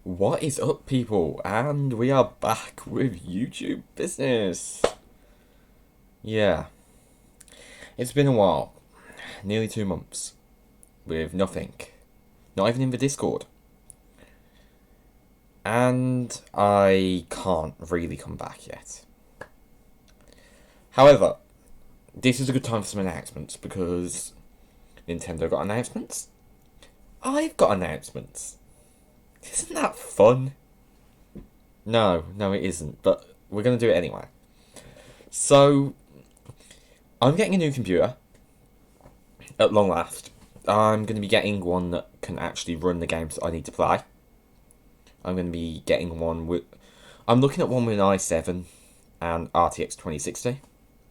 What is up, people? And we are back with YouTube business. Yeah, it's been a while, nearly 2 months, with nothing, not even in the Discord. And I can't really come back yet. However, this is a good time for some announcements because Nintendo got announcements. I've got announcements. Isn't that fun? No, it isn't, but we're going to do it anyway. So, I'm getting a new computer, at long last. I'm going to be getting one that can actually run the games that I need to play. I'm going to be getting one with... I'm looking at one with an i7 and RTX 2060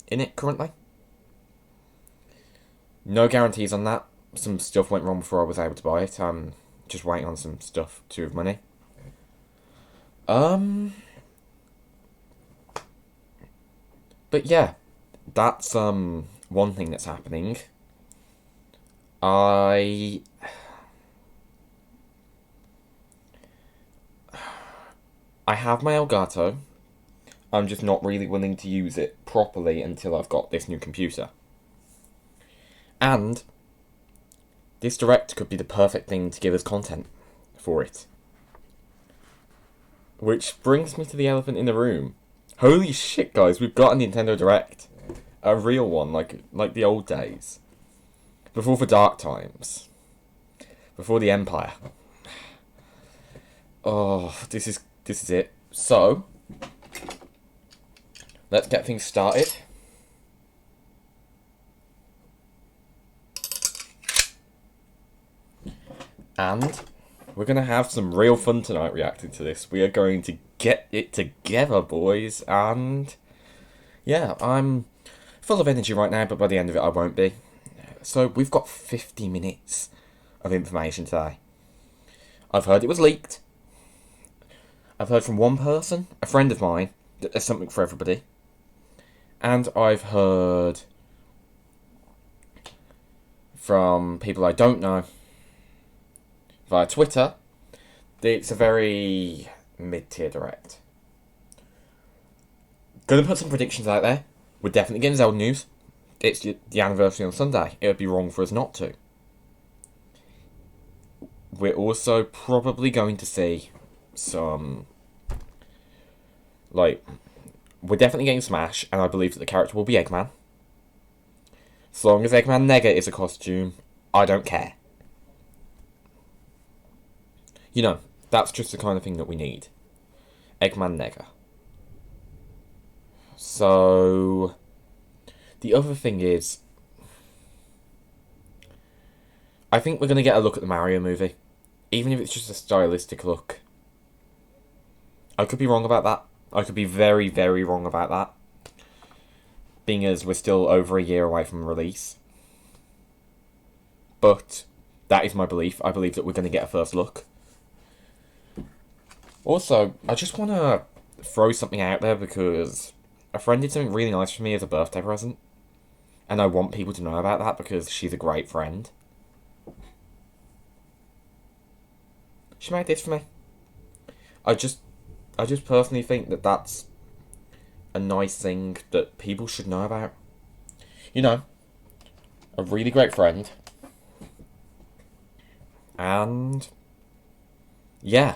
in it currently. No guarantees on that. Some stuff went wrong before I was able to buy it. I'm just waiting on some stuff to have money. But yeah, that's one thing that's happening. I have my Elgato. I'm just not really willing to use it properly until I've got this new computer. And this Direct could be the perfect thing to give us content for it. Which brings me to the elephant in the room. Holy shit, guys, we've got a Nintendo Direct. A real one, like the old days. Before the dark times. Before the Empire. Oh, this is it. So, let's get things started. And we're going to have some real fun tonight reacting to this. We are going to get it together, boys. And yeah, I'm full of energy right now, but by the end of it I won't be. So we've got 50 minutes of information today. I've heard it was leaked. I've heard from one person, a friend of mine, that there's something for everybody. And I've heard from people I don't know via Twitter that it's a very mid-tier Direct. Gonna put some predictions out there. We're definitely getting Zelda news. It's the anniversary on Sunday. It would be wrong for us not to. We're also probably going to see some... we're definitely getting Smash, and I believe that the character will be Eggman. As long as Eggman Nega is a costume, I don't care. You know, that's just the kind of thing that we need. Eggman Nega. So, the other thing is, I think we're going to get a look at the Mario movie. Even if it's just a stylistic look. I could be wrong about that. I could be very, very wrong about that. Being as we're still over a year away from release. But, that is my belief. I believe that we're going to get a first look. Also, I just want to throw something out there because a friend did something really nice for me as a birthday present. And I want people to know about that because she's a great friend. She made this for me. I just personally think that that's a nice thing that people should know about. You know, a really great friend. And yeah.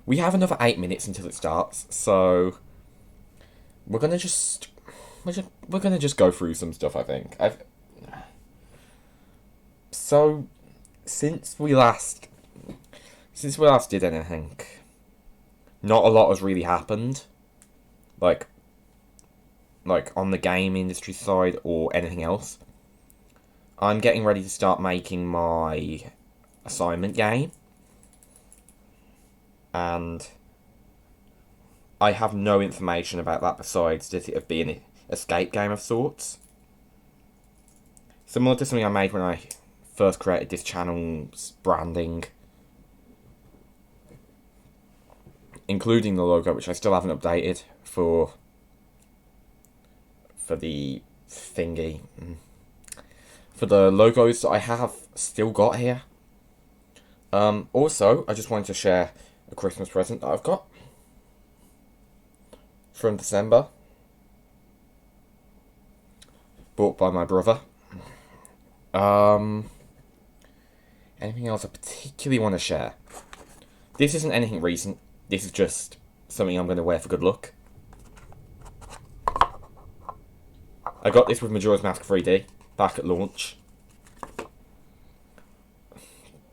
We have another 8 minutes until it starts, so we're gonna just go through some stuff. I think so since we last did anything, not a lot has really happened, like on the game industry side or anything else. I'm getting ready to start making my assignment game. And I have no information about that besides that it have been an escape game of sorts. Similar to something I made when I first created this channel's branding. Including the logo, which I still haven't updated for the thingy. For the logos that I have still got here. Also, I just wanted to share a Christmas present that I've got from December, bought by my brother. Anything else I particularly want to share? This isn't anything recent. This is just something I'm going to wear for good luck. I got this with Majora's Mask 3D back at launch.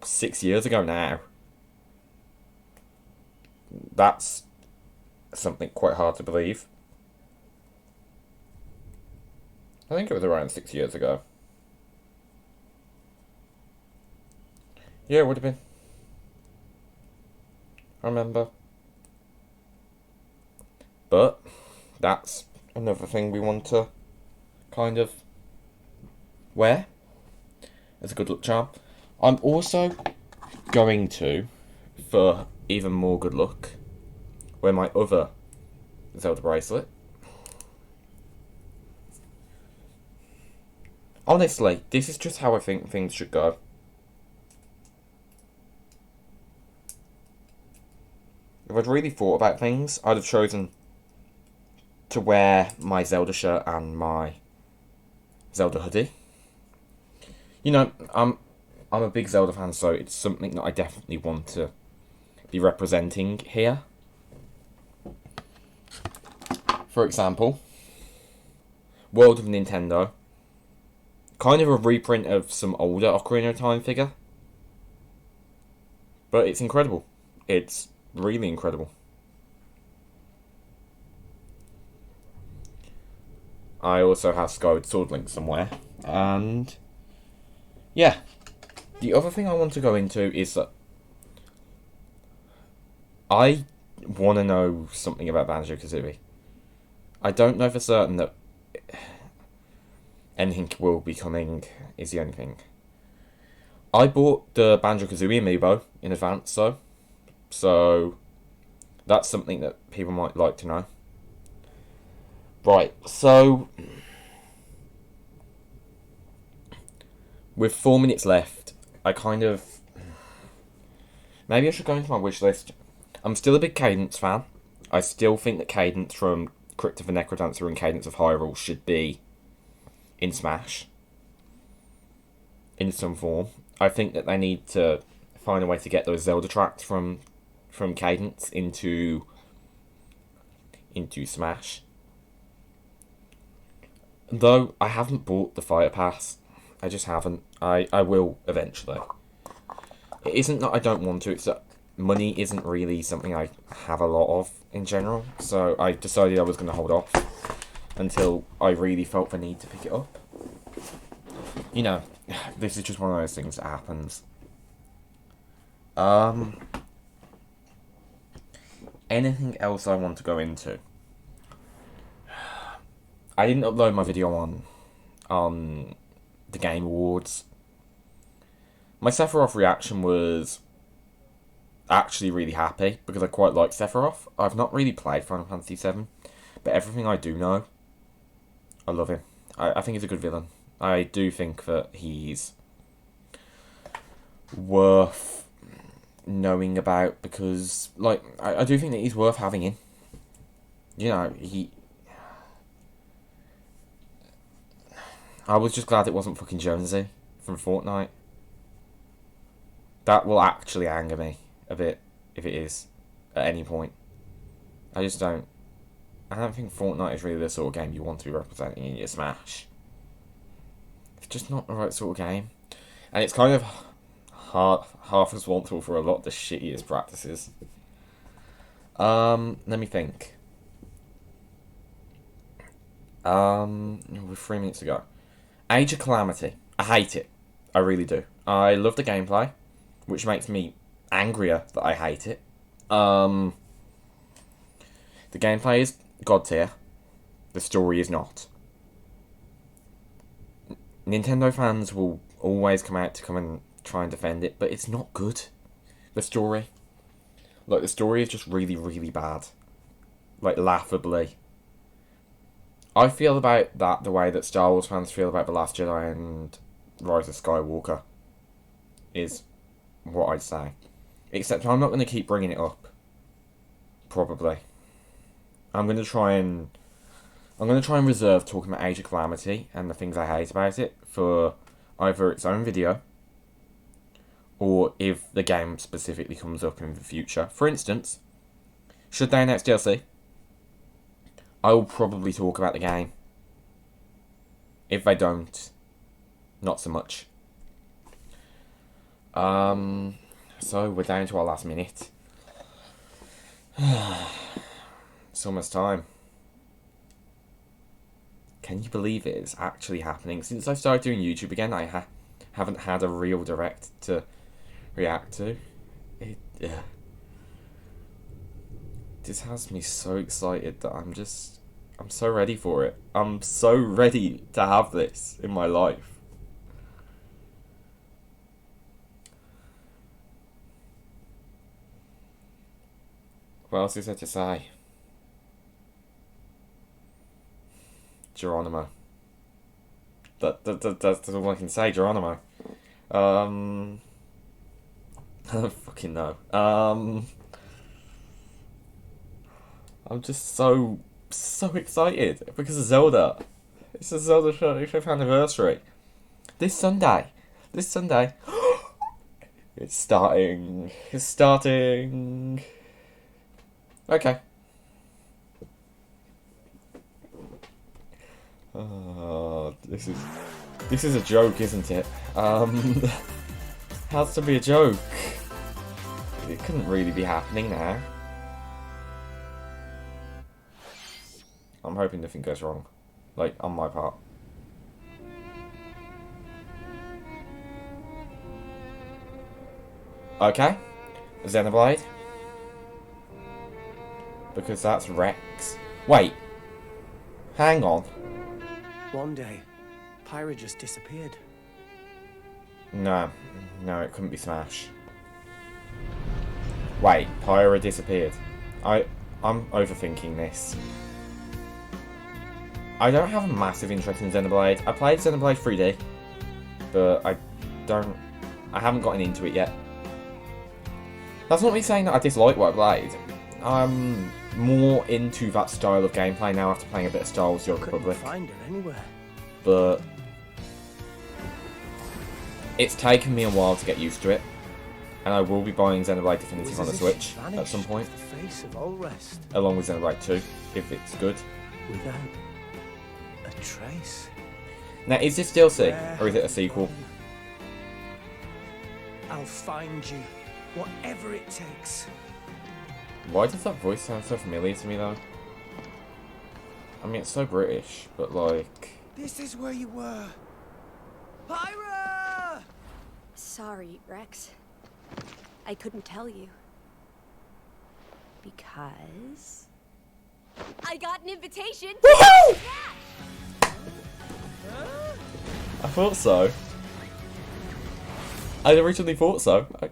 6 years ago now. That's something quite hard to believe. I think it was around 6 years ago. Yeah, it would have been. I remember. But that's another thing we want to kind of wear as a good luck charm. I'm also going to, for even more good luck, wear my other Zelda bracelet. Honestly, this is just how I think things should go. If I'd really thought about things, I'd have chosen to wear my Zelda shirt and my Zelda hoodie. You know, I'm a big Zelda fan, so it's something that I definitely want to be representing here. For example, World of Nintendo. Kind of a reprint of some older Ocarina of Time figure. But it's incredible. It's really incredible. I also have Skyward Sword linked somewhere. And yeah. The other thing I want to go into is that I want to know something about Banjo-Kazooie. I don't know for certain that anything will be coming, is the only thing. I bought the Banjo-Kazooie amiibo in advance, though. So that's something that people might like to know. Right, so with 4 minutes left, I kind of... Maybe I should go into my wish list. I'm still a big Cadence fan. I still think that Cadence from Crypt of the Necrodancer and Cadence of Hyrule should be in Smash. In some form. I think that they need to find a way to get those Zelda tracks from Cadence into Smash. Though I haven't bought the Fire Pass. I just haven't. I will eventually. It isn't that I don't want to, it's that money isn't really something I have a lot of in general. So I decided I was going to hold off until I really felt the need to pick it up. You know, this is just one of those things that happens. Anything else I want to go into? I didn't upload my video on the Game Awards. My Sephiroth reaction was actually really happy because I quite like Sephiroth. I've not really played Final Fantasy VII, but everything I do know, I love him. I think he's a good villain. I do think that he's worth knowing about because, like, I do think that he's worth having in. You know, I was just glad it wasn't fucking Jonesy from Fortnite. That will actually anger me a bit if it is at any point. I don't think Fortnite is really the sort of game you want to be representing in your Smash. It's just not the right sort of game. And it's kind of half responsible for a lot of the shittiest practices. Let me think. With 3 minutes to go. Age of Calamity. I hate it. I really do. I love the gameplay, which makes me angrier that I hate it. The gameplay is god tier. The story is not. Nintendo fans will always come and try and defend it, but it's not good. The story. Like, the story is just really, really bad. Like, laughably. I feel about that the way that Star Wars fans feel about The Last Jedi and Rise of Skywalker. Is what I'd say. Except I'm not going to keep bringing it up. Probably. I'm gonna try and reserve talking about Age of Calamity and the things I hate about it for either its own video, or if the game specifically comes up in the future. For instance, should they announce DLC, I will probably talk about the game. If they don't, not so much. So we're down to our last minute. It's almost time. Can you believe it? It's actually happening. Since I started doing YouTube again, I haven't had a real direct to react to. This has me so excited that I'm so ready for it. I'm so ready to have this in my life. What else is there to say? Geronimo. That's all I can say, Geronimo. I don't fucking know. I'm just so excited because of Zelda. It's a Zelda 35th anniversary. This Sunday. It's starting. Okay. Oh, this is a joke, isn't it? How's to be a joke? It couldn't really be happening now. I'm hoping nothing goes wrong, like on my part. Okay, Xenoblade. Because that's Rex. Wait. Hang on. One day, Pyra just disappeared. No, it couldn't be Smash. Wait, Pyra disappeared. I'm overthinking this. I don't have a massive interest in Xenoblade. I played Xenoblade 3D, but I haven't gotten into it yet. That's not me saying that I dislike what I played. I'm more into that style of gameplay now after playing a bit of Star Wars: The Old Republic. Find her anywhere. But it's taken me a while to get used to it, and I will be buying Xenoblade Definitive on the Switch at some point, The face of all rest. along with Xenoblade 2, if it's good. Without a trace. Now, is this DLC, or is it a sequel? I'll find you, whatever it takes. Why does that voice sound so familiar to me, though? I mean, it's so British, but like... This is where you were. Pyra! Sorry, Rex. I couldn't tell you. Because... I got an invitation to Woohoo! Smash! I thought so. I originally thought so. Oh, I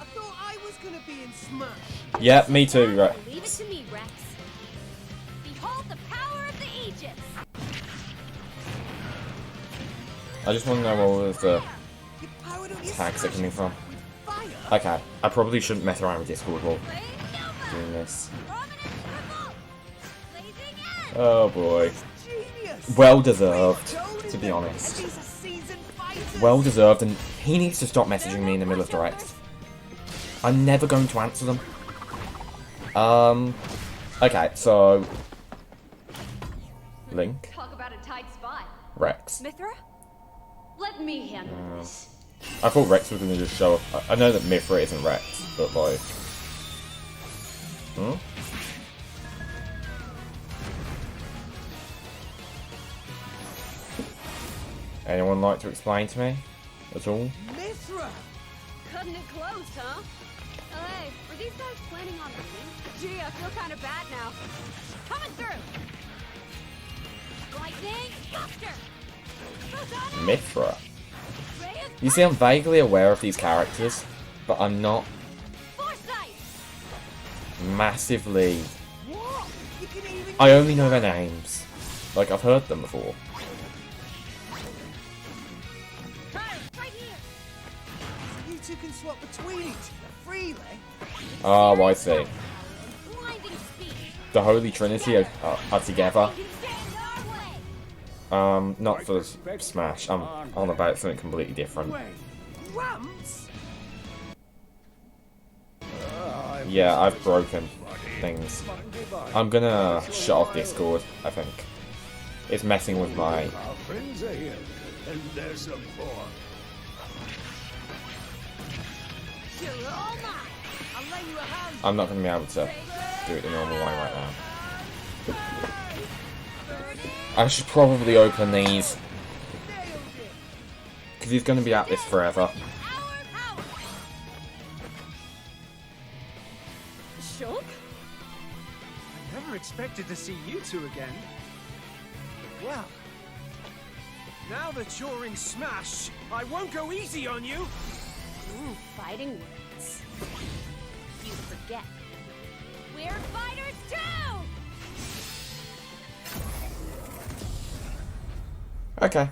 thought I was gonna be in Smash. Yeah, me too, right. Leave it to me, Rex. Behold the power of the Aegis! I just want to know where all of the Your power don't use tags are coming from. fire. Okay, I probably shouldn't mess around with Discord while doing this. Oh boy. Genius. Well deserved, to be honest. These are seasoned fighters. Well deserved, and he needs to stop messaging me in the middle of Direct. I'm never going to answer them. Okay, so... Link. Talk about a tight spot. Rex. Mithra? Let me handle this. I thought Rex was going to just show up. I know that Mithra isn't Rex, but like... Hmm? Anyone like to explain to me? At all? Mithra. Cutting it close, huh? Hey, were these guys planning on leaving? Gee, I feel kind of bad now. Coming through! Lightning, Buster! Mithra. You see, I'm vaguely aware of these characters, but I'm not Foresight! massively... What? You can even I only know their names. Like, I've heard them before. Right here! You two can swap between each other freely. Oh, I see. the Holy Trinity are together. Not for Smash. I'm on about something completely different. Ramps? Yeah, I've broken things. I'm gonna shut off Discord, I think. It's messing with my... Our friends are here, and there's some more. You're all mine. I'll lay you a hand. I'm not gonna be able to do it the normal way right now. I should probably open these. Because he's gonna be at this forever. Shulk? I never expected to see you two again. Well, now that you're in Smash, I won't go easy on you. Ooh, fighting words. You forget. We're fighters too! Okay.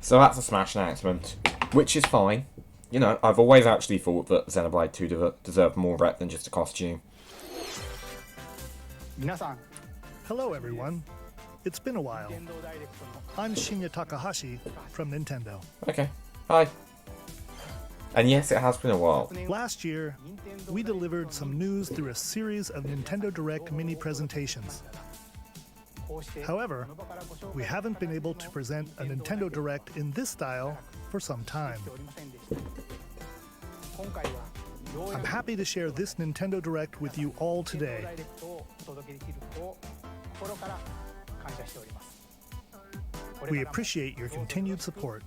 So that's a Smash announcement. Which is fine. You know, I've always actually thought that Xenoblade 2 deserved more rep than just a costume. Hello everyone. It's been a while. I'm Shinya Takahashi from Nintendo. Okay. Hi. And yes, it has been a while. Last year, we delivered some news through a series of Nintendo Direct mini presentations. However, we haven't been able to present a Nintendo Direct in this style for some time. I'm happy to share this Nintendo Direct with you all today. We appreciate your continued support.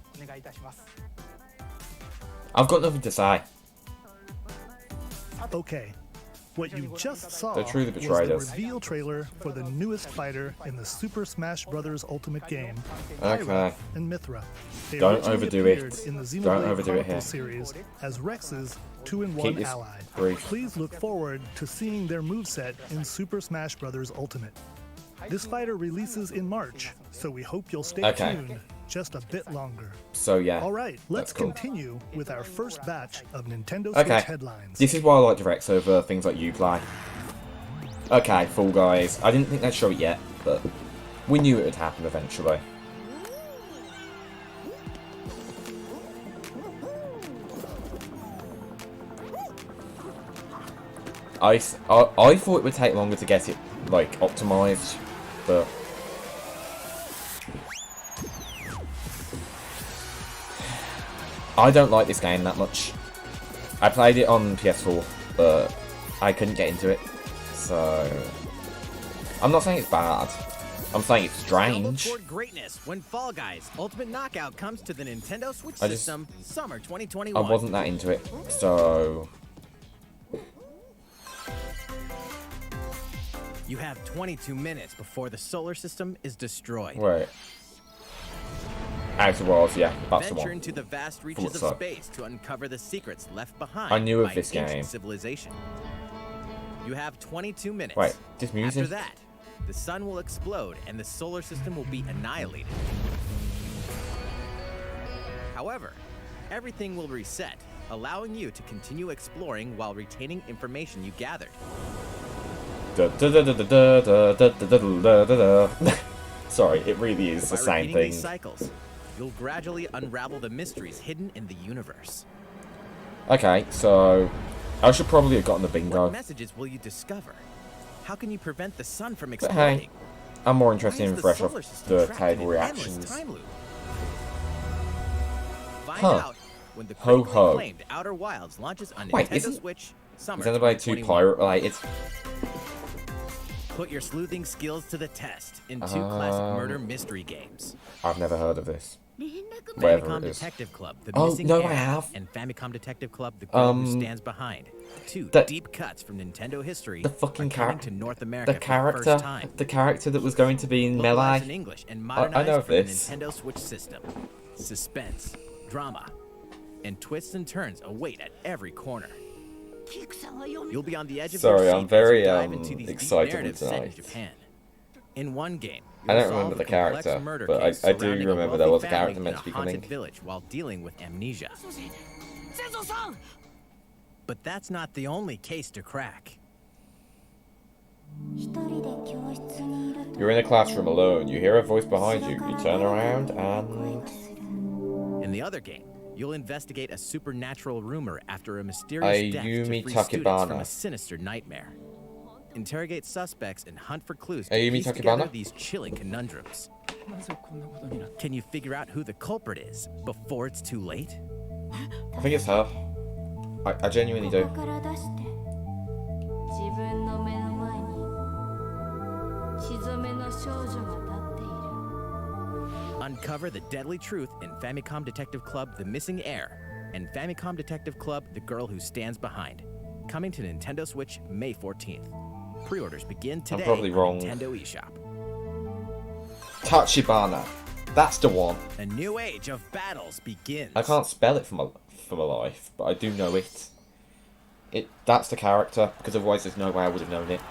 I've got nothing to say. Okay, what you just saw They truly was betrayed the us. reveal trailer for the newest fighter in the Super Smash Bros. Ultimate game, Okay. Pyra and Mithra. They Don't originally overdo appeared it. in the Don't Xenoblade overdo it here. Chronicles series as Rex's 2-in-1 Keep this ally. brief. Please look forward to seeing their moveset in Super Smash Bros. Ultimate. This fighter releases in March, so we hope you'll stay Okay. tuned just a bit longer. So yeah. All right, let's That's cool. continue with our first batch of Nintendo Switch Okay. headlines. This is why I like Directs over things like Uplay. Okay, Fall Guys. I didn't think they'd show it yet, but we knew it would happen eventually. I thought it would take longer to get it, like, optimized, but... I don't like this game that much. I played it on PS4, but I couldn't get into it, so... I'm not saying it's bad. I'm saying it's strange. Toward greatness when Fall Guys Ultimate Knockout comes to the Nintendo Switch I just- system summer I 2021. wasn't that into it, so... You have 22 minutes before the solar system is destroyed. Wait. Outer Worlds, yeah, that's the Venture one. into the vast Thought reaches of so. space to uncover the secrets left behind I knew of by this ancient game. civilization. You have 22 minutes. Wait, this music? After that, the sun will explode and the solar system will be annihilated. However, everything will reset, allowing you to continue exploring while retaining information you gathered. Sorry, it really is the By same repeating thing. these cycles, you'll gradually unravel the mysteries hidden in the universe. Okay, so I should probably have gotten the What bingo. messages will you discover? How can you prevent the sun from But exploding? hey, I'm more Why interested is in the fresh solar off system the trapped table in an endless reactions. time loop? Find Huh. out when the Ho, critically ho. acclaimed Outer Wilds launches on Wait, Nintendo isn't Switch summer Xenoblade 2 2021. pirate related? Put your sleuthing skills to the test in two classic murder mystery games. I've never heard of this. Whatever Famicom it is. Detective Club, The Oh, Missing no, I Heir, have. and Famicom Detective Club, The Girl Who Stands Behind. Two the- deep cuts from Nintendo history The fucking are coming character. to North America The for the first time. character that was going to be in Localized in Melee. English and I modernized know of for the this. Nintendo Switch system. Suspense, drama, and twists and turns await at every corner. You'll be on the edge of Sorry, your seat I'm as very, you dive into these deep excitable narratives set in tonight. Japan. In one game, I you'll don't solve remember a the complex character, murder but case I do surrounding a remember there was a wealthy character family meant to be in a haunted coming. village while dealing with amnesia. Senzo-san! But that's not the only case to crack. You're in a classroom alone. You hear a voice behind you. You turn around and... In the other game, you'll investigate a supernatural rumor after a mysterious death to Ayumi free students from Takebana. a sinister nightmare. Interrogate suspects and hunt for clues to Ayumi piece together Takebana? these chilling conundrums. Can you figure out who the culprit is before it's too late? I think it's her. I genuinely do. Uncover the deadly truth in Famicom Detective Club The Missing Heir and Famicom Detective Club The Girl Who Stands Behind. Coming to Nintendo Switch May 14th. Pre-orders begin today probably on wrong. Nintendo eShop. Tachibana. That's the one. A new age of battles begins. I can't spell it for my life, but I do know it. That's the character, because otherwise there's no way I would have known it.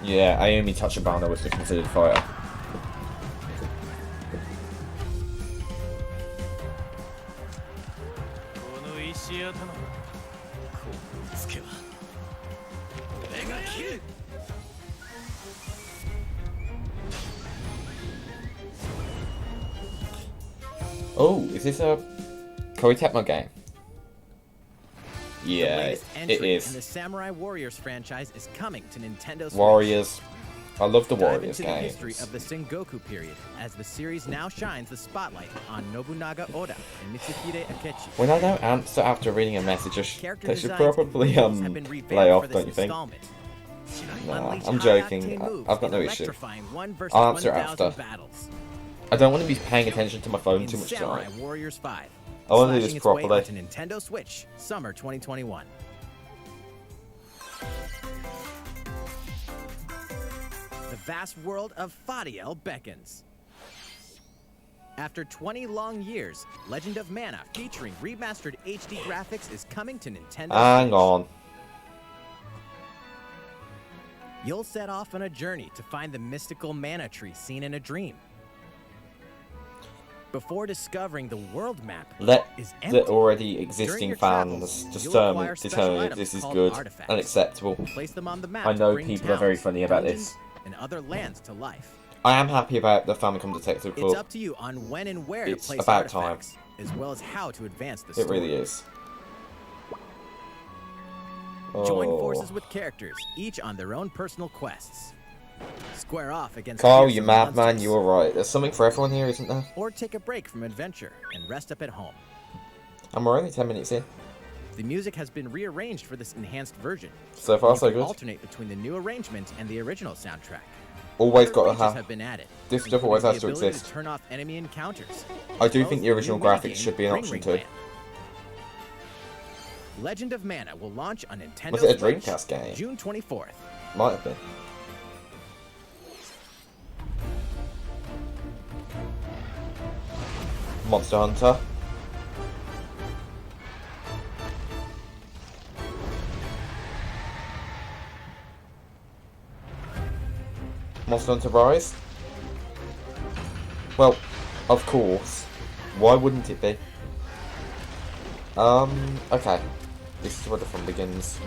Yeah, Ayumi Tachibana was the considered fighter. Oh, is this a Koei Tecmo game? The Yeah, latest it entry in is. the Samurai Warriors franchise is coming to Nintendo Switch. Warriors. I love the Dive Warriors into the history games. of the Sengoku period, as the series now shines the spotlight on Nobunaga Oda and Mitsuhide Akechi. When I don't answer after reading a message, Character they should designs and probably visuals have been revamped lay off, for this don't you think? installment. Nah, Unleash I'm high-octane joking. moves I've got in no issue. electrifying 1 versus I'll answer 1,000 after. battles. I don't want to be paying attention to my phone In too much Samurai time. Warriors 5. I want to do slashing this its way properly. onto Nintendo Switch, summer 2021. The vast world of Fadiel beckons. After 20 long years, Legend of Mana featuring remastered HD graphics is coming to Nintendo Hang Switch. on. You'll set off on a journey to find the mystical mana tree seen in a dream. Before discovering the world map Let is the empty. already During existing your fans travels, you'll acquire determine special if this items is called good artifacts. and acceptable. Place them on the map I to know bring people are very towns, funny about dungeons, this. and other lands to life. I am happy about the Famicom Detective It's Club. up to you on when and where It's to place about time. artifacts, as well as how to advance the It story. really is. Join Oh. forces with characters, each on their own personal quests. Square off against Carl, fearsome you madman, monsters. you were right. There's something for everyone here, isn't there? Or take a break from adventure and rest up at home. And we're only 10 minutes in. The music has been rearranged for this enhanced version. So far, You so can good. alternate between the new arrangement and the original soundtrack. Always Other got to ranges have. have been added. This stuff including always the has to ability exist. turn off enemy encounters. I as do well think as the original new graphics minigame, should be an Ring option Ring too. Land. Legend of Mana will launch on Nintendo Was it a Switch Dreamcast game? June 24th. Might have been. Monster Hunter. Monster Hunter Rise? Well, of course. Why wouldn't it be? Okay. This is where the fun begins.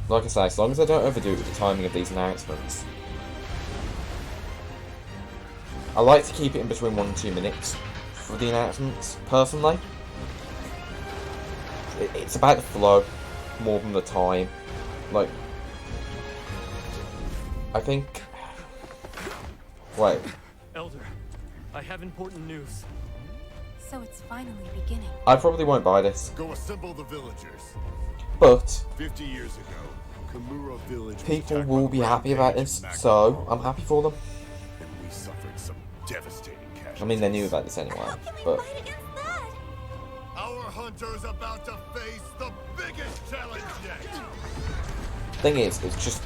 Like I say, as long as I don't overdo it with the timing of these announcements. I like to keep it in between 1 and 2 minutes for the announcements, personally. It's about the flow more than the time. Like, I think... Wait. Elder, I have important news. So it's finally beginning. I probably won't buy this, Go assemble the villagers. but 50 years ago, Kamura village was people attacked will by be happy about this, rampaging so Magma, I'm happy for them. and we suffered some devastating casualties. I mean, they knew about this anyway, but Our hunter's about to face the biggest challenge yet. thing is, it's just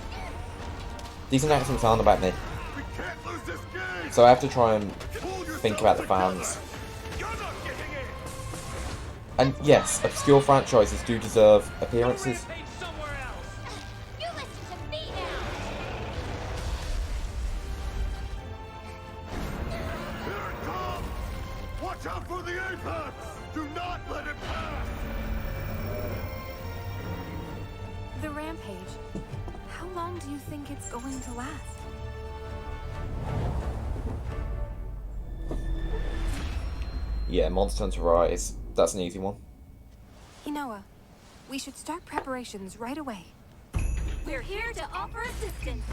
these announcements aren't about me. can't lose this game. So I have to try and Pull think yourself about the together. fans. You're not getting in. And yes, obscure franchises do deserve appearances. You listen to me now! Here it comes. Watch out for the apex. Do not let it pass. The rampage. How long do you think it's going to last? Yeah, Monster Hunter Rise, that's an easy one. Inoa, we should start preparations right away. We're here to offer assistance.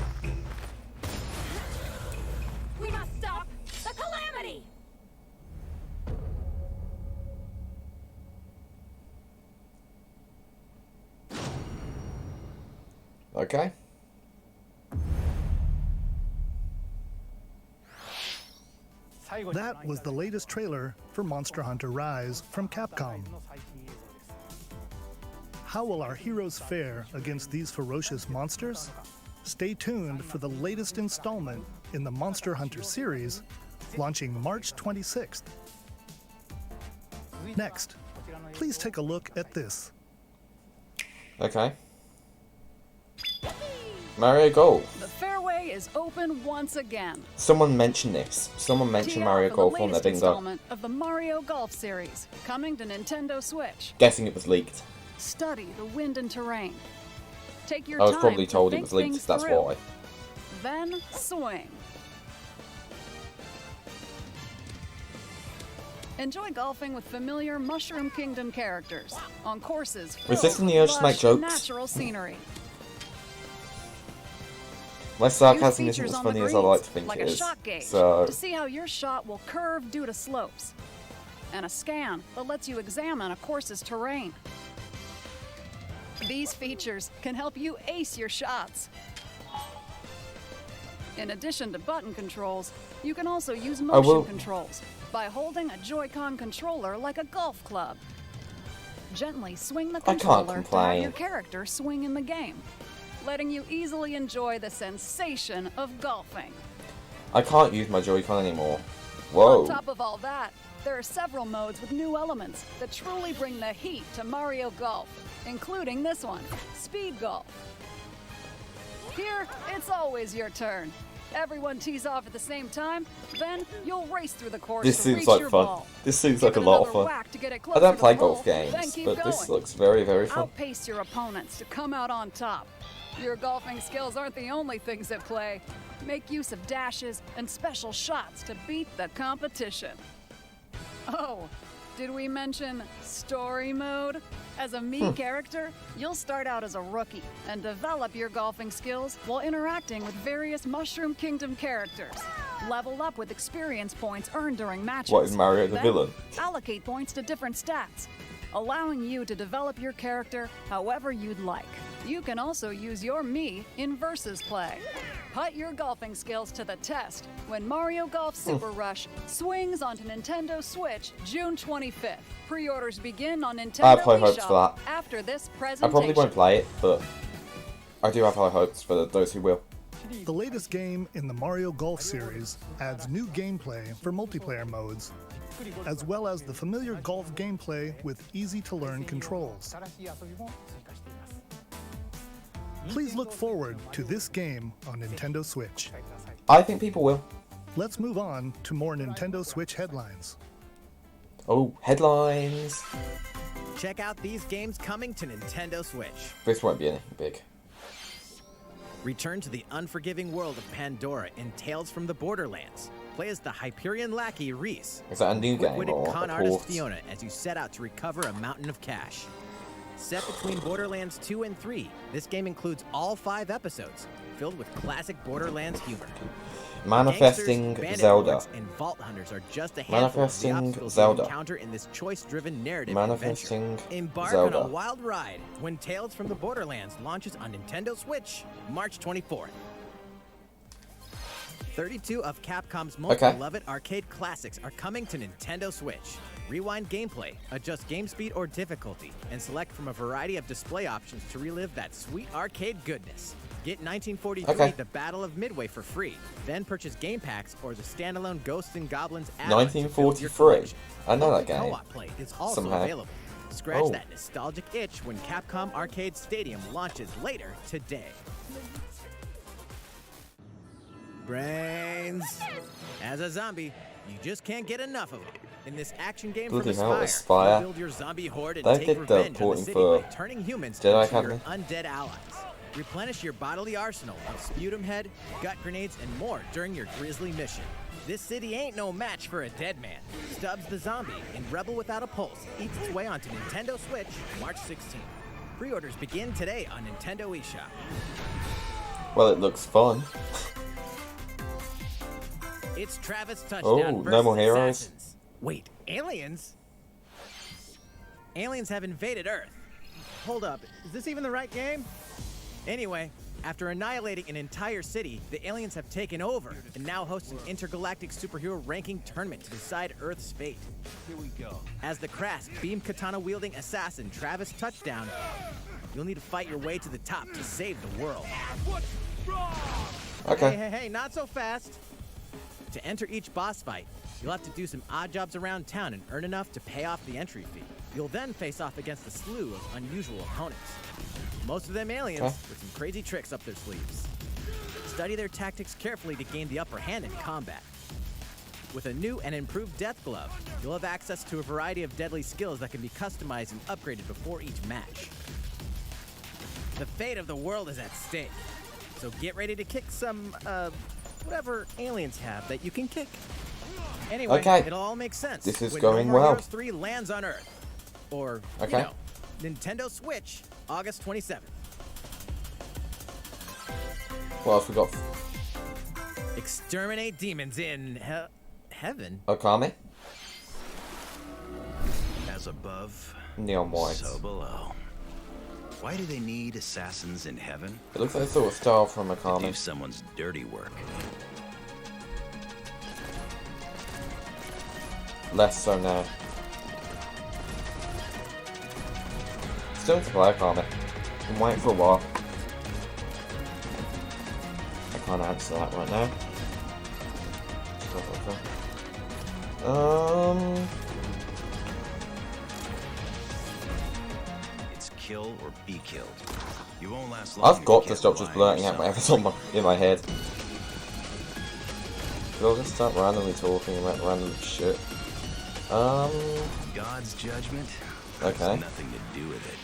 We must stop the calamity. Okay. That was the latest trailer for Monster Hunter Rise from Capcom. How will our heroes fare against these ferocious monsters? Stay tuned for the latest installment in the Monster Hunter series, launching March 26th. Next, please take a look at this. Okay. Mario Golf. The fairway is open once again. Someone mentioned this. Someone mentioned Tee Mario off for Golf the on their latest bingo. installment of the Mario Golf series, coming to Nintendo Switch. Guessing it was leaked. Study the wind and terrain. Take your I was time probably to told it think was leaked, things that's through. why. Then swing. Enjoy golfing with familiar Mushroom Kingdom characters on courses filled Resisting the with urge to make lush, jokes. natural scenery. Less Use sarcasm isn't features as on the funny as I greens, like to think like it a is. shot gauge, So, to see how your shot will curve due to slopes, and a scan that lets you examine a course's terrain. These features can help you ace your shots. In addition to button controls, you can also use motion controls by holding a Joy-Con controller like a golf club. Gently swing the can't controller to have complain. your character swing in the game, letting you easily enjoy the sensation of golfing. I can't use my Joy-Con anymore. On Whoa. top of all that, there are several modes with new elements that truly bring the heat to Mario Golf, including this one, Speed Golf. Here, it's always your turn. Everyone tees off at the same time, then you'll race through the course This to seems reach like your fun. ball. This seems Give like a it lot of another fun. whack to get it I closer don't to play the golf hole, games, then keep but this going. looks very, very fun. Outpace your opponents to come out on top. Your golfing skills aren't the only things at play. Make use of dashes and special shots to beat the competition. Oh, did we mention story mode? As a Mii character, you'll start out as a rookie and develop your golfing skills while interacting with various Mushroom Kingdom characters. Level up with experience points earned during matches. What, is Mario the Then villain? Allocate points to different stats, allowing you to develop your character however you'd like. You can also use your Mii in versus play. Put your golfing skills to the test when Mario Golf Super Rush swings onto Nintendo Switch June 25th. Pre-orders begin on Nintendo I have high hopes eShop for that. after this I presentation. probably won't play it, but I do have high hopes for those who will. The latest game in the Mario Golf series adds new gameplay for multiplayer modes, as well as the familiar golf gameplay with easy-to-learn controls. Please look forward to this game on Nintendo Switch. I think people will. Let's move on to more Nintendo Switch headlines. Oh, headlines. Check out these games coming to Nintendo Switch. This won't be anything big. Return to the unforgiving world of Pandora in Tales from the Borderlands. Play as the Hyperion lackey Reese. Is that a new game Quick-witted or con a artist port? Fiona as you set out to recover a mountain of cash. Set between Borderlands 2 and 3, this game includes all 5 episodes, filled with classic Borderlands humor. Manifesting Gangsters, bandit Zelda. lords, and vault hunters are just a handful of the Manifesting obstacles Zelda. you encounter in this choice-driven narrative Manifesting adventure. Embark Zelda. on a wild ride when Tales from the Borderlands launches on Nintendo Switch, March 24th. 32 of Capcom's most Okay. beloved arcade classics are coming to Nintendo Switch. Rewind gameplay, adjust game speed or difficulty, and select from a variety of display options to relive that sweet arcade goodness. Get 1943 Okay. The Battle of Midway for free. Then purchase game packs or the standalone Ghosts and Goblins add-on. 1943. I know that game. Co-op play is also Somehow. available. Scratch Oh. that nostalgic itch when Capcom Arcade Stadium launches later today. Brains. As a zombie, you just can't get enough of them. In this action game Bloody from hell, Aspire, Aspire. you build your zombie horde and They take did the revenge on the porting city for by turning humans Jedi into your Academy. undead allies. Replenish your bodily arsenal of sputum head, gut grenades, and more during your grisly mission. This city ain't no match for a dead man. Stubbs the Zombie in Rebel Without a Pulse eats its way onto Nintendo Switch March 16th. Pre-orders begin today on Nintendo eShop. Well, it looks fun. It's Travis Touchdown Oh, versus no more heroes? Assassins. Wait, aliens? Aliens have invaded Earth. Hold up, is this even the right game? Anyway, after annihilating an entire city, the aliens have taken over and now host an intergalactic superhero ranking tournament to decide Earth's fate. Here we go. As the crass, beam katana-wielding assassin Travis Touchdown, you'll need to fight your way to the top to save the world. Okay. Hey, not so fast. To enter each boss fight, you'll have to do some odd jobs around town and earn enough to pay off the entry fee. You'll then face off against a slew of unusual opponents. Most of them aliens with some crazy tricks up their sleeves. Study their tactics carefully to gain the upper hand in combat. With a new and improved death glove, you'll have access to a variety of deadly skills that can be customized and upgraded before each match. The fate of the world is at stake, so get ready to kick some, whatever aliens have that you can kick. Anyway, Okay. it'll all make sense. This is when going No More well. Heroes 3 lands on Earth. Or, Okay. you know, Nintendo Switch, August 27th. What else we got? Exterminate demons in heaven. Okami? As above, Neon White. so below. Why do they need assassins in heaven? It looks like a sort of style from To do Okami. someone's dirty work. Less so now. Still to play Okami. I'm waiting for a while. I can't answer that right now. It's kill or be killed. You won't last long. I've got to stop just blurting out whatever's in my head. I'll just start randomly talking about random shit. God's judgment Okay. has nothing to do with it.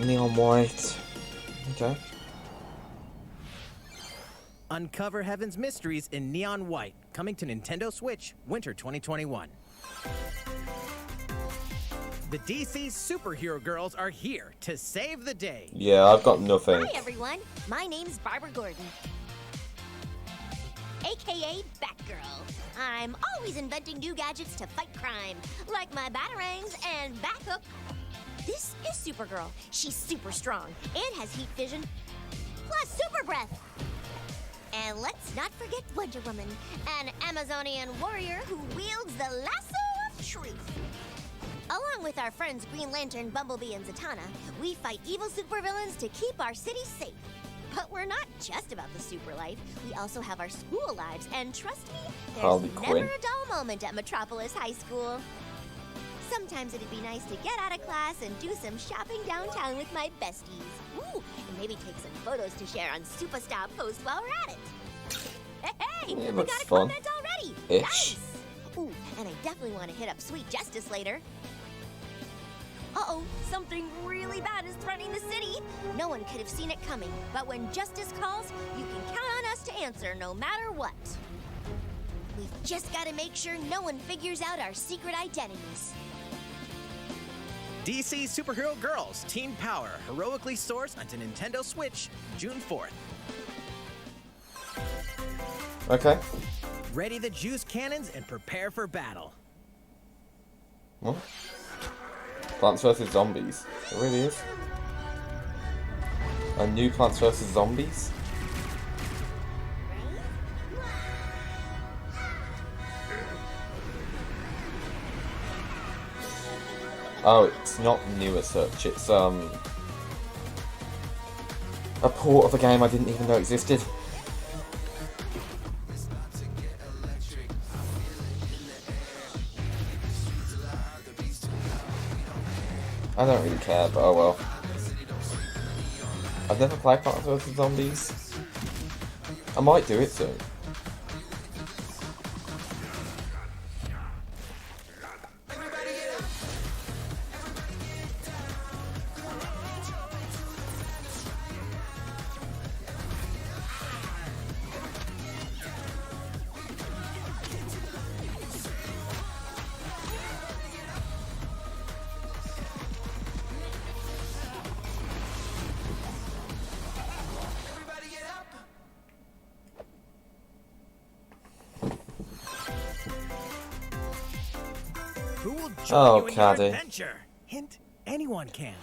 Neon White. Okay. Uncover Heaven's mysteries in Neon White, coming to Nintendo Switch, winter 2021. The DC superhero girls are here to save the day. Yeah, I've got nothing. Hi everyone, my name's Barbara Gordon, aka Batgirl. I'm always inventing new gadgets to fight crime, like my batarangs and Bathook. This is Supergirl. She's super strong and has heat vision, plus super breath. And let's not forget Wonder Woman, an Amazonian warrior who wields the lasso of truth. Along with our friends Green Lantern, Bumblebee, and Zatanna, we fight evil supervillains to keep our city safe. But we're not just about the super life. We also have our school lives, and trust me, there's Harley never Quinn. a dull moment at Metropolis High School. Sometimes it'd be nice to get out of class and do some shopping downtown with my besties. Ooh, and maybe take some photos to share on Superstar Post while we're at it. Hey, Yeah, we looks got a fun. comment already. Ish. Nice. Ooh, and I definitely want to hit up Sweet Justice later. Uh-oh, something really bad is threatening the city. No one could have seen it coming, but when justice calls, you can count on us to answer no matter what. We've just got to make sure no one figures out our secret identities. DC Superhero Girls Teen Power heroically soars onto Nintendo Switch June 4th. Okay. Ready the juice cannons and prepare for battle. What? Plants vs. Zombies. It really is. A new Plants vs. Zombies? Oh, it's not new as such. It's a port of a game I didn't even know existed. I don't really care, but oh well. I've never played Plants vs Zombies. I might do it soon. Who will join Oh, you in Caddy. your adventure? Hint, anyone can.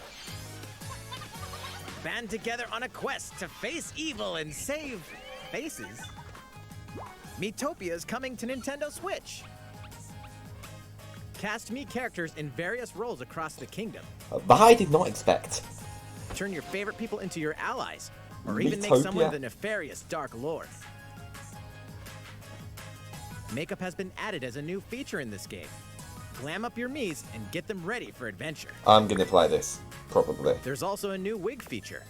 Band together on a quest to face evil and save faces. Miitopia is coming to Nintendo Switch. Cast Mii characters in various roles across the kingdom. That I did not expect. Turn your favorite people into your allies, or even make someone Miitopia. the nefarious Dark Lord. Makeup has been added as a new feature in this game. Glam up your Miis and get them ready for adventure. I'm gonna play this, probably. There's also a new wig feature,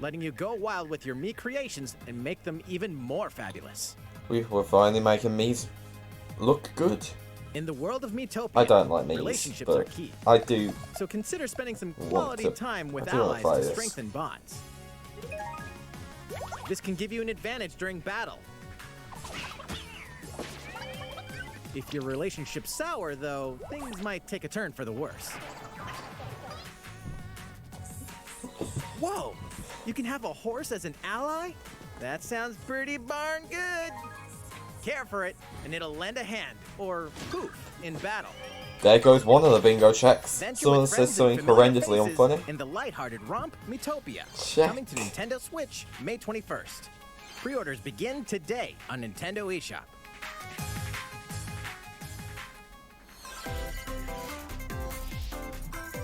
letting you go wild with your Mii creations and make them even more fabulous. We're finally making Miis look good. In the world of Miitopia, I don't like Miis, relationships are but key. I do. So consider spending some want quality to- time with I do wanna allies play to this. strengthen bonds. This can give you an advantage during battle. If your relationship's sour, though, things might take a turn for the worse. Whoa! You can have a horse as an ally? That sounds pretty darn good. Care for it, and it'll lend a hand, or poof, in battle. There goes one of the bingo checks. Venture Someone with says friends something and familiar horrendously faces unfunny. in the lighthearted romp Miitopia, Check. coming to Nintendo Switch May 21st. Pre-orders begin today on Nintendo eShop.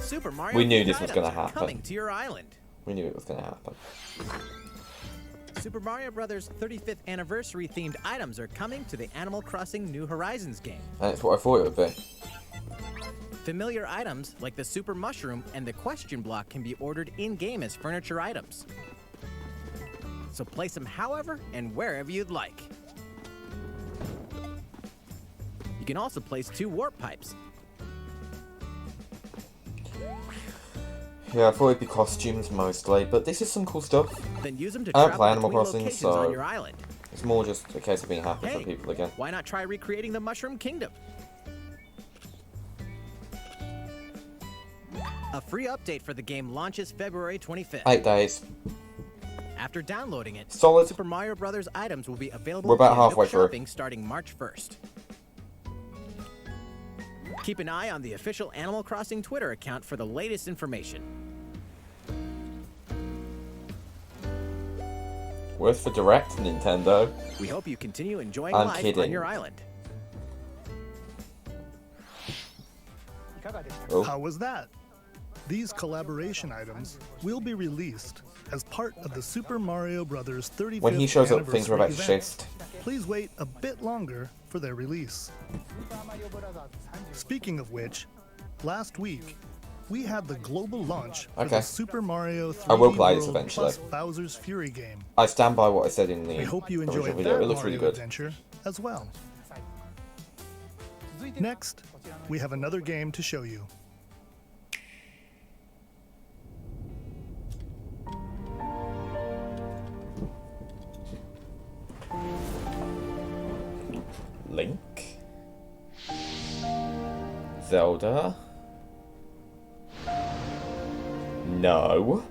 Super Mario We knew themed this was gonna items are happen. coming to your island. We knew it was gonna happen. Super Mario Bros. 35th anniversary themed items are coming to the Animal Crossing New Horizons game. And it's what I thought it would be. Familiar items like the Super Mushroom and the Question Block can be ordered in-game as furniture items. So place them however and wherever you'd like. You can also place 2 warp pipes. Yeah, I thought it'd be costumes mostly, but this is some cool stuff. Then use them to I don't travel play Animal between Crossing, locations on so your island. it's more just a case of being happy Hey, for people again. why not try recreating the Mushroom Kingdom? A free update for the game launches February 25th. 8 days. After downloading it, Solid. Super Mario Bros. Items will be available We're about via halfway Nook through. Shopping starting March 1st. Keep an eye on the official Animal Crossing Twitter account for the latest information. Worth for direct, Nintendo. We hope you continue enjoying I'm life on kidding. your island. Oh. How was that? These collaboration items will be released as part of the Super Mario Bros. 35th When he shows up, things are about to anniversary shift. event. Please wait a bit longer for their release. Speaking of which, last week we had the global launch for Okay. the Super Mario 3D I will play this World eventually. plus Bowser's Fury game. I stand by what I said in the We hope you original enjoyed video. that It looks Mario really good. adventure as well. Next, we have another game to show you. Link. Zelda. No.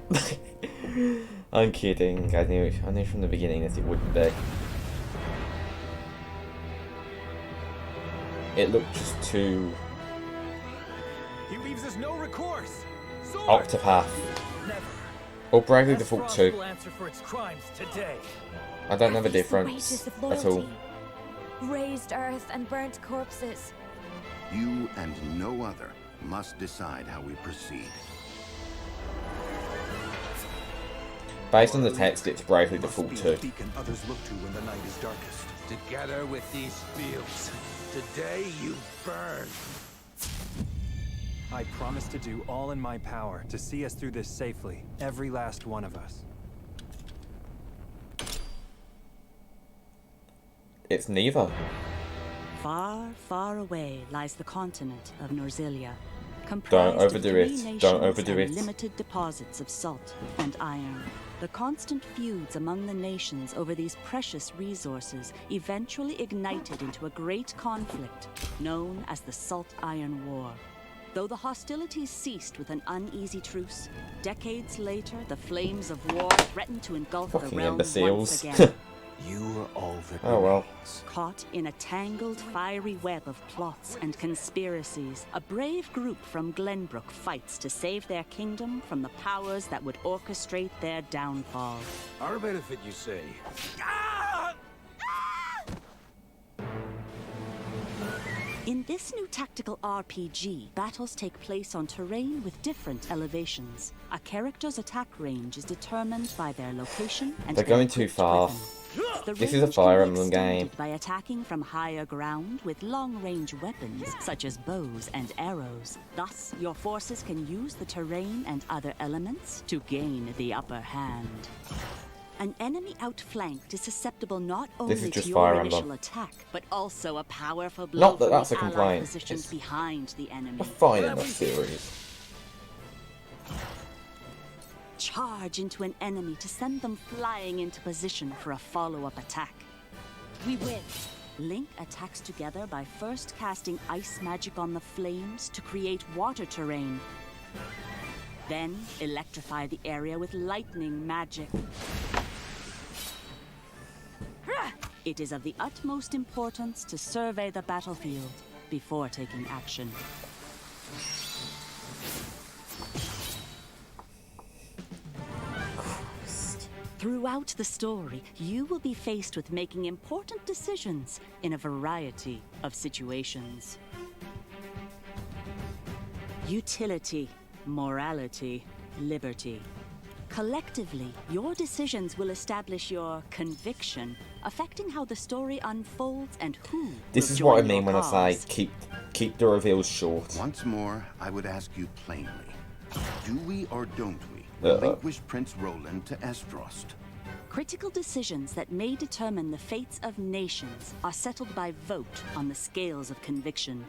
I'm kidding. I knew from the beginning that it wouldn't be. It looked just too He leaves us no recourse. Sword! Octopath. Or Bravely Default 2. will answer for its crimes today. I don't know the I face difference wages of at all. loyalty. Raised earth and burnt corpses. You and no other must decide how we proceed. Based on the text, it's Bravely Default 2. Beacon others look to when the night is darkest. Together with these fields, today you burn. I promise to do all in my power to see us through this safely, every last one of us. It's neither. Far, far away lies the continent of Norzilia, Don't comprised of overdo 3 it. nations Don't overdo and it. limited deposits of salt and iron. The constant feuds among the nations over these precious resources eventually ignited into a great conflict known as the Salt Iron War. Though the hostilities ceased with an uneasy truce, decades later the flames of war threatened to engulf the Fucking realm imbeciles. once again. You are all that Oh well. Caught in a tangled, fiery web of plots and conspiracies, a brave group from Glenbrook fights to save their kingdom from the powers that would orchestrate their downfall. Our benefit, you say? In this new tactical RPG, battles take place on terrain with different elevations. A character's attack range is determined by their location and They're their going too equipped far. weapon. The This is a range Fire can be Emblem game. extended by attacking from higher ground with long-range weapons such as bows and arrows. Thus, your forces can use the terrain and other elements to gain the upper hand. An enemy outflanked is susceptible not only This is to just your Fire initial Emblem. attack, but also a powerful blow Not that from that's the a allied complaint, positions it's behind the enemy. A Fire Emblem series. Charge into an enemy to send them flying into position for a follow-up attack. We win. Link attacks together by first casting ice magic on the flames to create water terrain. Then electrify the area with lightning magic. It is of the utmost importance to survey the battlefield before taking action. Throughout the story, you will be faced with making important decisions in a variety of situations. Utility, morality, liberty. Collectively, your decisions will establish your conviction, affecting how the story unfolds and who This will is what I join your mean when I cause. say keep the reveals short. Once more, I would ask you plainly. Do we or don't we Uh-oh. relinquish Prince Roland to Estrost? Critical decisions that may determine the fates of nations are settled by vote on the scales of conviction.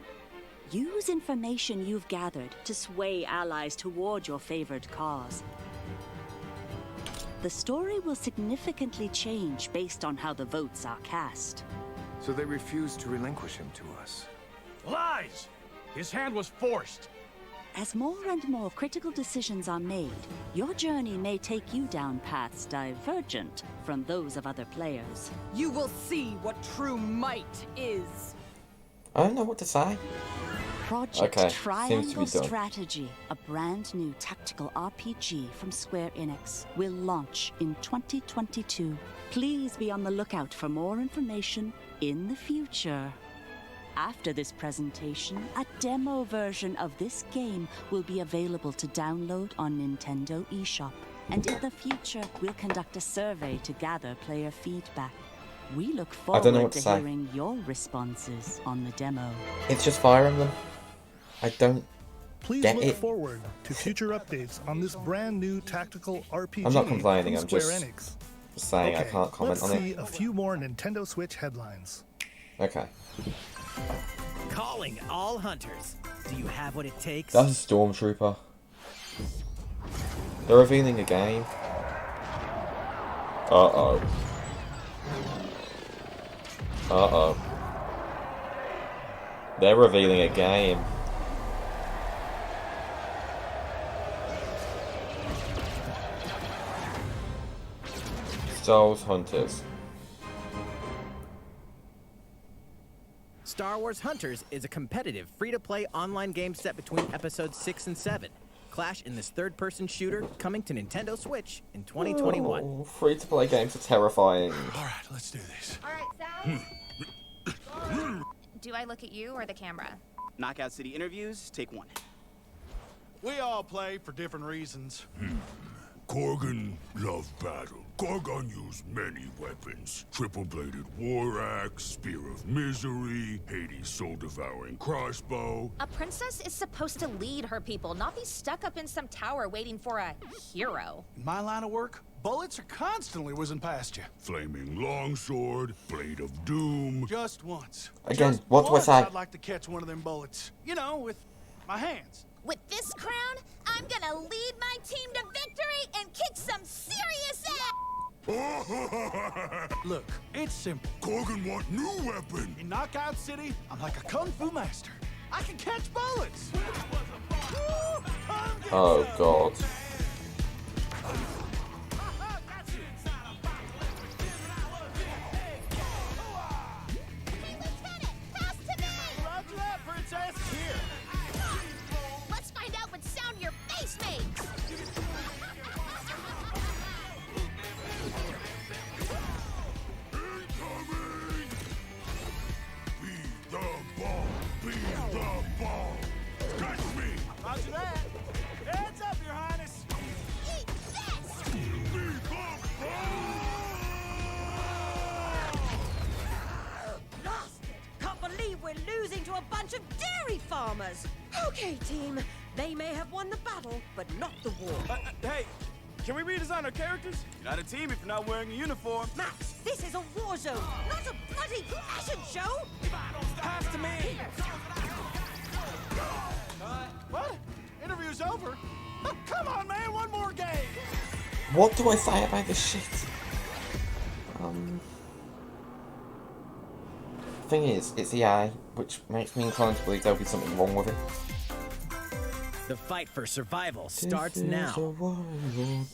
Use information you've gathered to sway allies toward your favored cause. The story will significantly change based on how the votes are cast. So they refused to relinquish him to us. Lies! His hand was forced. As more and more critical decisions are made, your journey may take you down paths divergent from those of other players. You will see what true might is. I don't know what to say. Project Okay, seems to Triangle be done. Strategy, a brand new tactical RPG from Square Enix, will launch in 2022. Please be on the lookout for more information in the future. After this presentation, a demo version of this game will be available to download on Nintendo eShop. And in the future, we'll conduct a survey to gather player feedback. We look I don't know forward what to to say. hearing your responses on the demo. It's just Fire Emblem. I don't Please get look it. forward to future updates on this brand new tactical RPG I'm not complaining, from I'm Square just Enix. saying I Okay, can't comment let's on see it. a few more Nintendo Switch headlines. Okay. Calling all hunters. Do you have what it takes? That's a Stormtrooper. They're revealing a game. Uh-oh. Uh-oh. They're revealing a game. Souls Hunters. Star Wars Hunters is a competitive, free-to-play online game set between episodes 6 and 7. Clash in this third-person shooter coming to Nintendo Switch in 2021. Oh, free-to-play games are terrifying. Alright, let's do this. Alright, Sal. Do I look at you or the camera? Knockout City interviews, take one. We all play for different reasons. Korgan loved battle. Korgan used many weapons. Triple-bladed war axe, spear of misery, Hades' soul-devouring crossbow. A princess is supposed to lead her people, not be stuck up in some tower waiting for a hero. In my line of work, bullets are constantly whizzing past you. Flaming longsword, blade of doom. Just once. Again, Just what do I once say? I'd like to catch one of them bullets. You know, with my hands. With this crown, I'm gonna lead my team to victory and kick some serious ass! Look, it's simple. Korgan want new weapon. In Knockout City, I'm like a kung fu master. I can catch bullets. Oh god. Roger that, princess. Here. Let's find out what sound your face makes! Incoming! Be the ball! Be the ball! Catch me! Roger that. Heads up, Your Highness. Eat this! Be the ball! Lost it! Can't believe we're losing to a bunch of dairy farmers! Okay, team. They may have won the battle, but not the war. Hey, can we redesign our characters? You're not a team if you're not wearing a uniform. Max, this is a war zone, not a bloody fashion show! Pass to me! What? Interview's over? Oh, come on, man, one more game! What do I say about this shit? Thing is, it's EA, which makes me inclined to believe there'll be something wrong with it. The fight for survival starts now.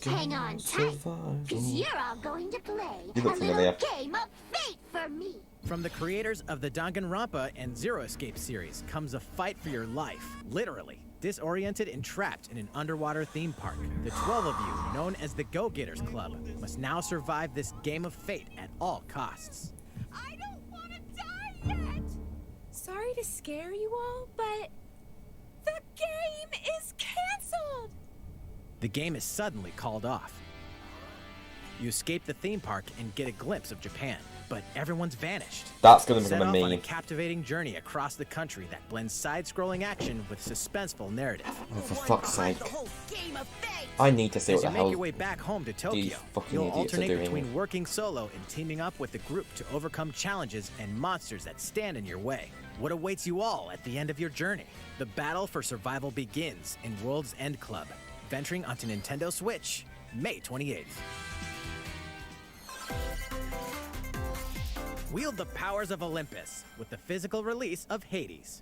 Hang on tight, because you're all going to play You look a familiar. little game of fate for me. From the creators of the Danganronpa and Zero Escape series comes a fight for your life, literally. Disoriented and trapped in an underwater theme park, the 12 of you, known as the Go-Getters Club, must now survive this game of fate at all costs. I don't want to die yet! Sorry to scare you all, but the game is canceled! The game is suddenly called off. You escape the theme park and get a glimpse of Japan, but everyone's vanished. That's gonna Set become a off on a meme. captivating journey across the country that blends side-scrolling action with suspenseful narrative. Oh, for fuck's sake. I need to see As what you the make your hell way back home to these Tokyo, fucking you'll idiots are alternate doing. between working solo and teaming up with a group to overcome challenges and monsters that stand in your way. What awaits you all at the end of your journey? The battle for survival begins in World's End Club, venturing onto Nintendo Switch, May 28th. Wield the powers of Olympus with the physical release of Hades.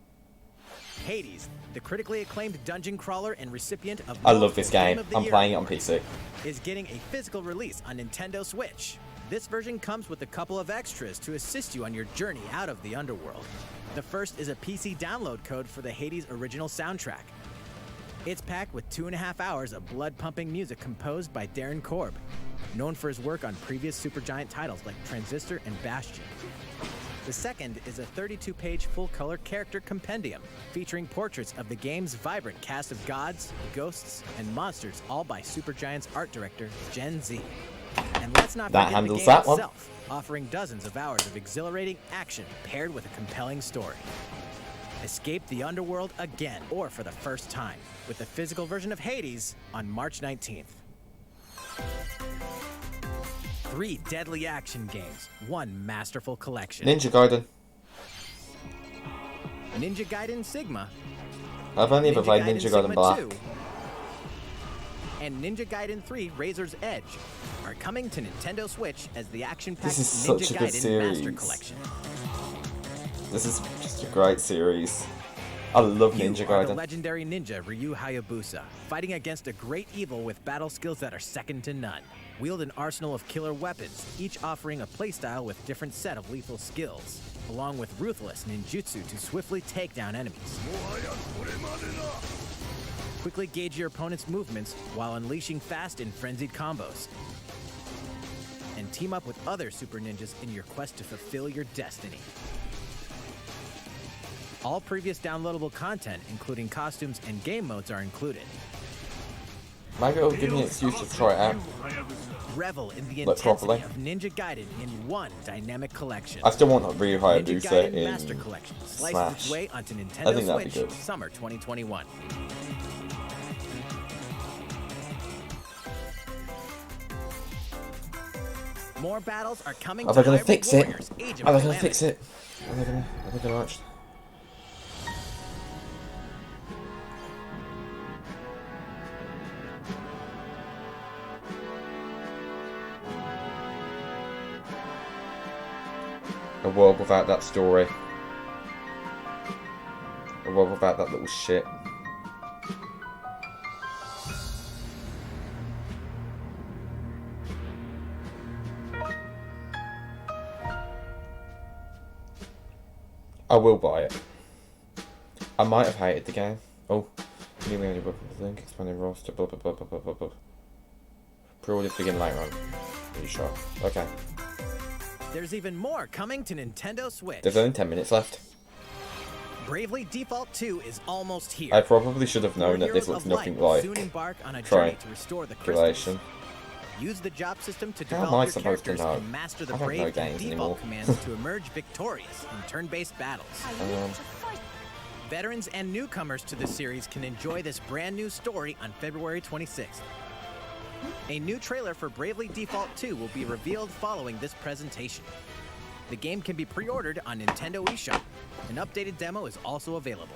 Hades, the critically acclaimed dungeon crawler and recipient of I love this game. of the I'm Year playing it on award, PC. is getting a physical release on Nintendo Switch. This version comes with a couple of extras to assist you on your journey out of the underworld. The first is a PC download code for the Hades original soundtrack. It's packed with 2.5 hours of blood-pumping music composed by Darren Korb, known for his work on previous Supergiant titles like Transistor and Bastion. The second is a 32-page full-color character compendium featuring portraits of the game's vibrant cast of gods, ghosts, and monsters, all by Supergiant's art director, Gen Z. And let's not That forget handles the game that one. itself, offering dozens of hours of exhilarating action paired with a compelling story. Escape the underworld again, or for the first time, with the physical version of Hades on March 19th. 3 deadly action games, 1 masterful collection. Ninja Gaiden. Ninja Gaiden Sigma. I've only ever played Ninja Gaiden Sigma Black. 2 and Ninja Gaiden 3 Razor's Edge are coming to Nintendo Switch as the action-packed This is Ninja such a good Gaiden Master series. Collection. This is just a great series. I love Ninja You are the Gaiden. legendary ninja Ryu Hayabusa, fighting against a great evil with battle skills that are second to none. Wield an arsenal of killer weapons, each offering a playstyle with different set of lethal skills, along with ruthless ninjutsu to swiftly take down enemies. Quickly gauge your opponent's movements while unleashing fast and frenzied combos. And team up with other super ninjas in your quest to fulfill your destiny. All previous downloadable content, including costumes and game modes, are included. Maybe it'll give me an excuse to try it out. Revel in the Like, intensity properly. of Ninja Gaiden in one dynamic collection. I still want that Ryu Ninja Hayabusa Gaiden in Master Collection slices Smash. its way onto I Nintendo think that'd be Switch good. summer 2021. More battles are coming Are to they gonna Hyrule fix it? Warriors, Age of Are they gonna Calamity. fix it? Are they gonna actually? A world without that story. A world without that little shit. I will buy it. I might have hated the game. Oh, new only weapons link, expanding roster, blah blah blah blah blah blah blah. Pre-orders begin later on. Are you sure? Okay. There's even more coming to Nintendo Switch. There's only 10 minutes left. Bravely Default 2 is almost here. I probably should have known Your that this Heroes looks of nothing Light will like soon embark on a journey to restore the crystals. Triangulation. Use the job system to How am I develop your supposed to characters know? and master the I don't know brave and games default anymore. commands to emerge victorious in turn-based battles. Veterans and newcomers to the series can enjoy this brand new story on February 26th. A new trailer for Bravely Default 2 will be revealed following this presentation. The game can be pre-ordered on Nintendo eShop. An updated demo is also available.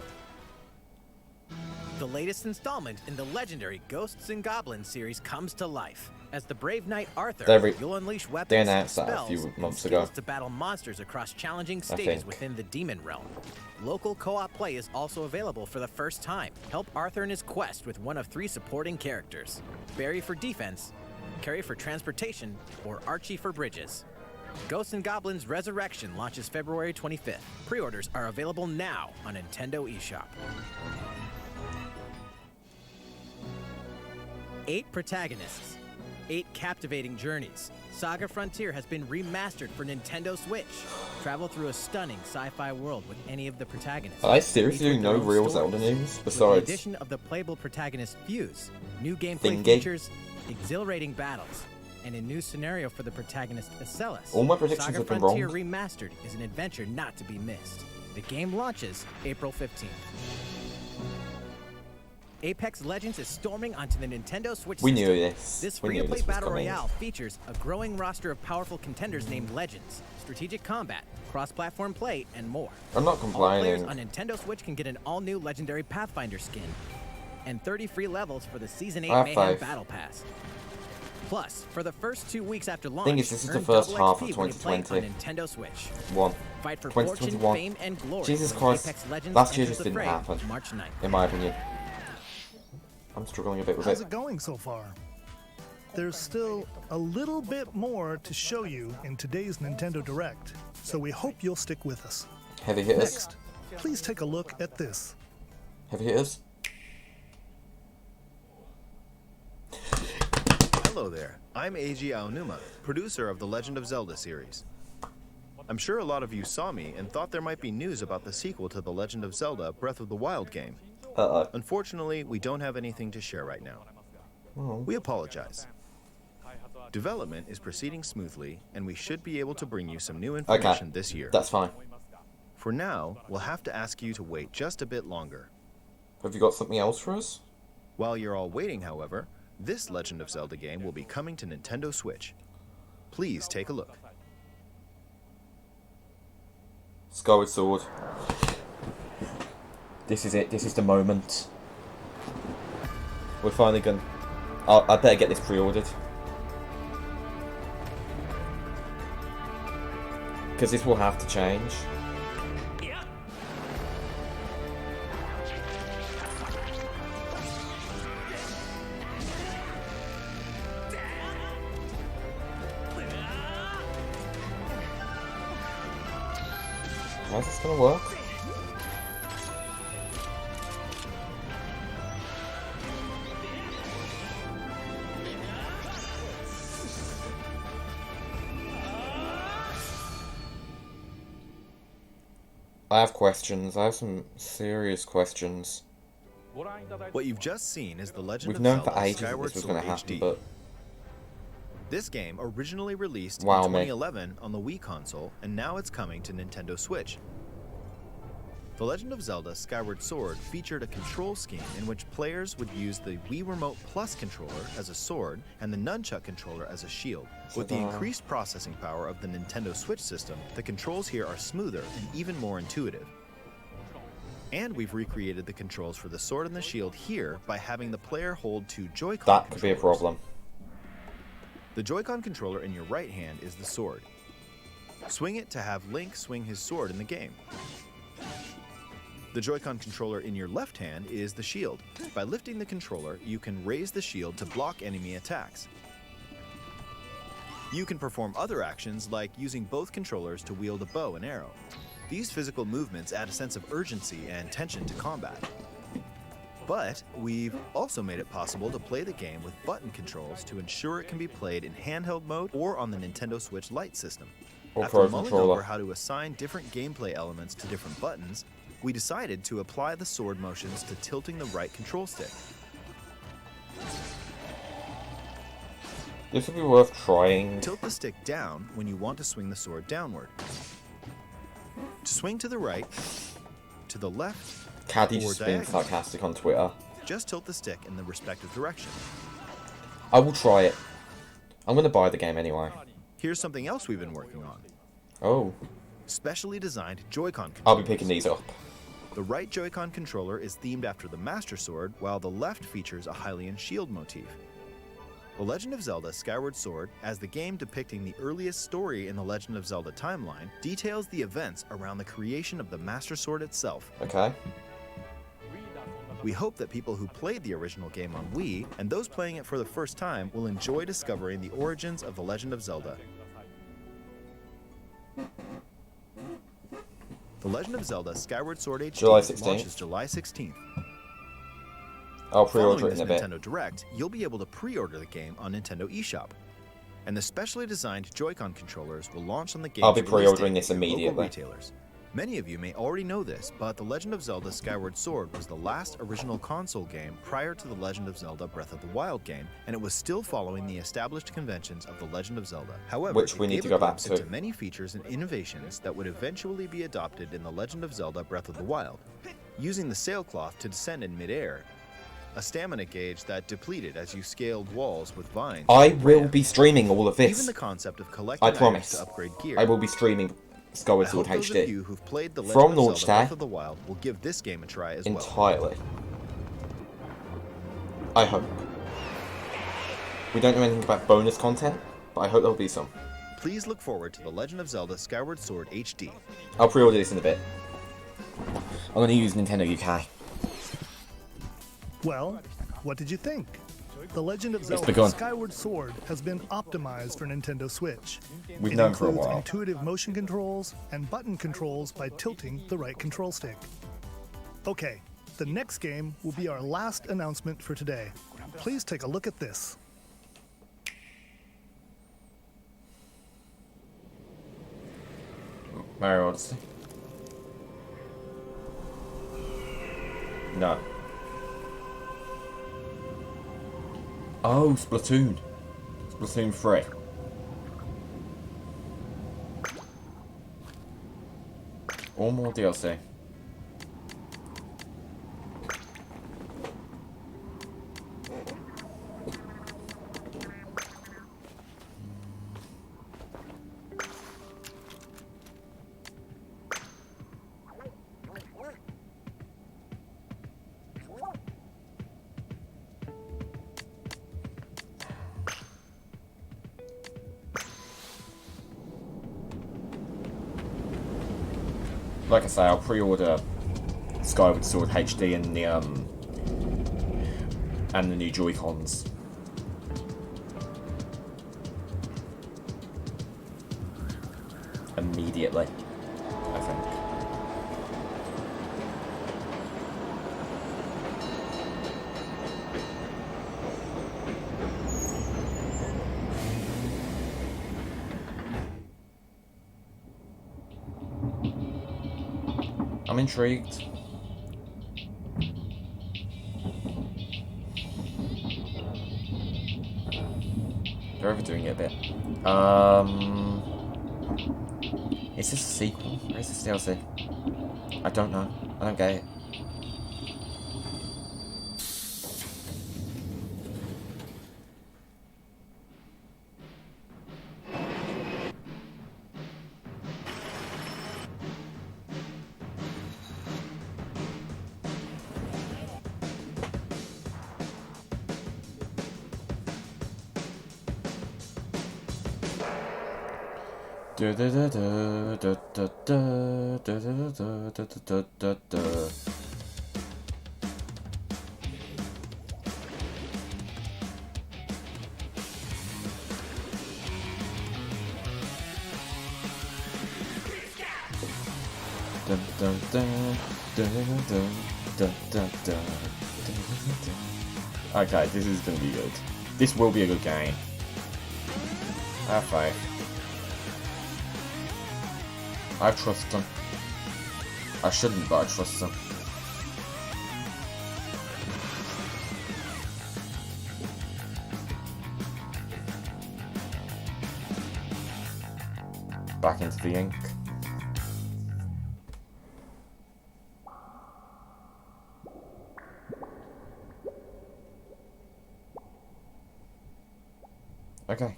The latest installment in the legendary Ghosts and Goblins series comes to life. As the brave knight Arthur, you'll unleash weapons, they announced that a spells, few and months ago. skills to battle monsters across challenging I stages think. within the demon realm. Local co-op play is also available for the first time. Help Arthur in his quest with one of 3 supporting characters: Barry for defense, Carrie for transportation, or Archie for bridges. Ghosts and Goblins Resurrection launches February 25th. Pre-orders are available now on Nintendo eShop. 8 protagonists, 8 captivating journeys. Saga Frontier has been remastered for Nintendo Switch. Travel through a stunning sci-fi world with any of the protagonists. I seriously Each do with their no own real stories. Zelda names With the besides addition of the playable protagonist Fuse, new gameplay Thingy. features, exhilarating battles, and a new scenario for the protagonist Acellus. All my predictions Saga have been Frontier wrong. Remastered is an adventure not to be missed. The game launches April 15th. Apex Legends is storming onto the Nintendo Switch We system. knew this. This We knew free-to-play this was battle coming. royale features a growing roster of powerful contenders named Legends, strategic combat, cross-platform play, and more. I'm not All players complaining. on Nintendo Switch can get an all-new legendary Pathfinder skin and 30 free levels for the Season 8 High Mayhem five. Battle Pass. Plus, for the first 2 weeks after launch, Thing is, this is the earn first double half XP of when you play 2020. on Nintendo Switch. One. Fight for fortune, 2021. fame, and glory. Jesus when Christ. Apex Legends Last year enters just the didn't fray happen. March 9th. In my opinion. I'm struggling a bit with How's it. it going so far? There's still a little bit more to show you in today's Nintendo Direct, so we hope you'll stick with us. Heavy hitters. Next, please take a look at this. Heavy hitters. Hello there, I'm Eiji Aonuma, producer of the Legend of Zelda series. I'm sure a lot of you saw me and thought there might be news about the sequel to The Legend of Zelda Breath of the Wild game. Unfortunately, we don't have anything to share right now. We apologize. Development is proceeding smoothly, and we should be able to bring you some new information this year. That's fine. For now, we'll have to ask you to wait just a bit longer. Have you got something else for us? While you're all waiting, however, this Legend of Zelda game will be coming to Nintendo Switch. Please take a look. Skyward Sword. This is it. This is the moment. We're finally gonna... I better get this pre-ordered. Because this will have to change. How's this gonna work? I have questions. I have some serious questions. What you've just seen is The Legend We've of known Zelda for ages that Skyward this was Sword going to happen, HD. but This game originally released Wow, in man. 2011 on the Wii console, and now it's coming to Nintendo Switch. The Legend of Zelda Skyward Sword featured a control scheme in which players would use the Wii Remote Plus controller as a sword and the Nunchuck controller as a shield. With the increased processing power of the Nintendo Switch system, the controls here are smoother and even more intuitive. And we've recreated the controls for the sword and the shield here by having the player hold two Joy-Con that could be a problem. The Joy-Con controller in your right hand is the sword. Swing it to have Link swing his sword in the game. The Joy-Con controller in your left hand is the shield. By lifting the controller, you can raise the shield to block enemy attacks. You can perform other actions like using both controllers to wield a bow and arrow. These physical movements add a sense of urgency and tension to combat. But we've also made it possible to play the game with button controls to ensure it can be played in handheld mode or on the Nintendo Switch Lite system. Or After Pro mulling controller. over how to assign different gameplay elements to different buttons, we decided to apply the sword motions to tilting the right control stick. This would be worth trying. Tilt the stick down when you want to swing the sword downward. To swing to the right, to the left, Caddy or just being diagonally, sarcastic on Twitter. just tilt the stick in the respective direction. I will try it. I'm going to buy the game anyway. Here's something else we've been working on. Oh. Specially designed Joy-Con controllers. I'll be picking these up. The right Joy-Con controller is themed after the Master Sword, while the left features a Hylian shield motif. The Legend of Zelda Skyward Sword, as the game depicting the earliest story in the Legend of Zelda timeline, details the events around the creation of the Master Sword itself. Okay. We hope that people who played the original game on Wii, and those playing it for the first time, will enjoy discovering the origins of The Legend of Zelda. The Legend of Zelda Skyward Sword HD July 16th. launches July 16th. I'll pre-order Following it in a this bit. Nintendo Direct, you'll be able to pre-order the game on Nintendo eShop. And the specially designed Joy-Con controllers will launch on the game's I'll be release pre-ordering date this with your local immediately. retailers. Many of you may already know this, but The Legend of Zelda Skyward Sword was the last original console game prior to The Legend of Zelda Breath of the Wild game, and it was still following the established conventions of The Legend of Zelda. However, Which it we need gave to a go back glimpse to. into many features and innovations that would eventually be adopted in The Legend of Zelda Breath of the Wild. Using the sailcloth to descend in midair, a stamina gauge that depleted as you scaled walls with vines. I will be streaming all of Even this. the concept of collecting I items promise. to upgrade gear. I will be streaming Skyward I Sword hope those HD of you who've played The Legend from of launch Zelda day Breath of the Wild will give this game a try as well. entirely. I hope. We don't know anything about bonus content, but I hope there'll be some. Please look forward to The Legend of Zelda Skyward Sword HD. I'll pre-order this in a bit. I'm going to use Nintendo UK. Well, what did you think? The Legend of It's Zelda begun. Skyward Sword has been optimized for Nintendo Switch. We've It known for a includes while. intuitive motion controls and button controls by tilting the right control stick. Okay, the next game will be our last announcement for today. Please take a look at this. Mario Odyssey. No. Oh, Splatoon. Splatoon 3. Or more DLC. Like I say, I'll pre-order Skyward Sword HD and the new Joy-Cons. Immediately, I think. I'm intrigued. They're overdoing it a bit. Is this a sequel or is this DLC? I don't know. I don't get it. Okay, this is gonna be good. This will be a good game. I have faith. I trust them. I shouldn't, but I trust them. Back into the ink. Okay.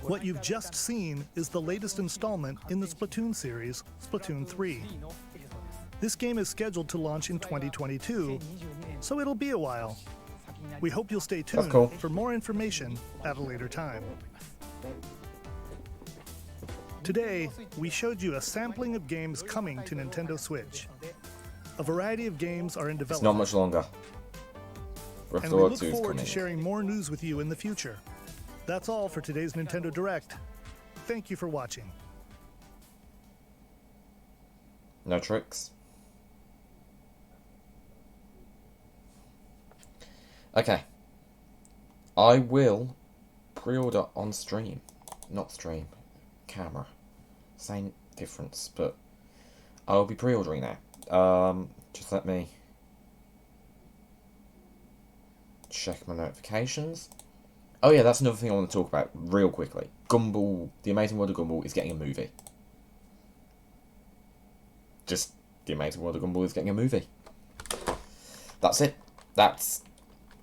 What you've just seen is the latest installment in the Splatoon series, Splatoon 3. This game is scheduled to launch in 2022, so it'll be a while. We hope you'll stay tuned for more information at a later time. Today, we showed you a sampling of games coming to Nintendo Switch. A variety of games are in development. It's not much longer. And we look forward to sharing more news with you in the future. That's all for today's Nintendo Direct. Thank you for watching. No tricks. Okay. I will pre-order on stream. Not stream. Camera. Same difference, but I'll be pre-ordering now. Just let me check my notifications. Oh yeah, that's another thing I want to talk about real quickly. Gumball, The Amazing World of Gumball is getting a movie. Just The Amazing World of Gumball is getting a movie. That's it. That's